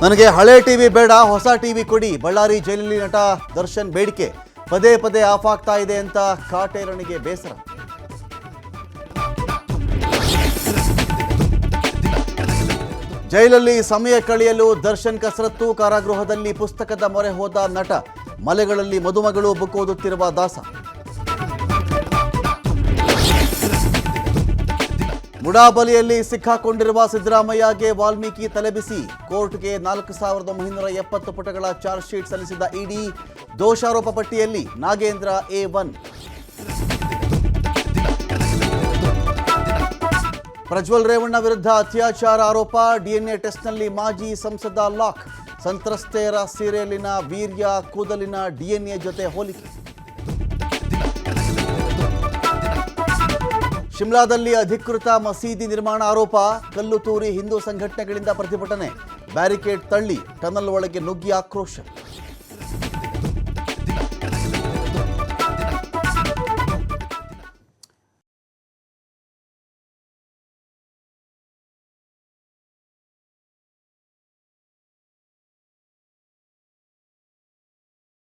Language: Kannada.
ನನಗೆ ಹಳೆ ಟಿವಿ ಬೇಡ, ಹೊಸ ಟಿವಿ ಕೊಡಿ. ಬಳ್ಳಾರಿ ಜೈಲಿನಲ್ಲಿ ನಟ ದರ್ಶನ್ ಬೇಡಿಕೆ ಪದೇ ಪದೇ ಆಫ್ ಆಗ್ತಾ ಇದೆ ಅಂತ ಕಾಟೇರನಿಗೆ ಬೇಸರ. ಜೈಲಲ್ಲಿ ಸಮಯ ಕಳೆಯಲು ದರ್ಶನ್ ಕಸರತ್ತು. ಕಾರಾಗೃಹದಲ್ಲಿ ಪುಸ್ತಕದ ಮೊರೆ ಹೋದ ನಟ. ಮಲೆಗಳಲ್ಲಿ ಮದುಮಗಳು ಬುಕ್ ಓದುತ್ತಿರುವ ದಾಸ. ಮುಡಾಬಲಿಯಲ್ಲಿ ಸಿಕ್ಕಾಕೊಂಡಿರುವ ಸಿದ್ದರಾಮಯ್ಯಗೆ ವಾಲ್ಮೀಕಿ ತಲೆಬಿಸಿ. ಕೋರ್ಟ್ಗೆ 4,970 ಪುಟಗಳ ಚಾರ್ಜ್ ಶೀಟ್ ಸಲ್ಲಿಸಿದ ಇಡಿ. ದೋಷಾರೋಪ ಪಟ್ಟಿಯಲ್ಲಿ ನಾಗೇಂದ್ರ A1. ಪ್ರಜ್ವಲ್ ರೇವಣ್ಣ ವಿರುದ್ಧ ಅತ್ಯಾಚಾರ ಆರೋಪ. ಡಿಎನ್ಎ ಟೆಸ್ಟ್ನಲ್ಲಿ ಮಾಜಿ ಸಂಸದ ಲಾಕ್. ಸಂತ್ರಸ್ತೆಯರ ಸೀರೆಯಲ್ಲಿನ ವೀರ್ಯ ಕೂದಲಿನ ಡಿಎನ್ಎ ಜೊತೆ ಹೋಲಿಕೆ. ಶಿಮ್ಲಾದಲ್ಲಿ ಅಧಿಕೃತ ಮಸೀದಿ ನಿರ್ಮಾಣ ಆರೋಪ. ಕಲ್ಲು ತೂರಿ ಹಿಂದೂ ಸಂಘಟನೆಗಳಿಂದ ಪ್ರತಿಭಟನೆ. ಬ್ಯಾರಿಕೇಡ್ ತಳ್ಳಿ ಟನಲ್ ಒಳಗೆ ನುಗ್ಗಿ ಆಕ್ರೋಶ.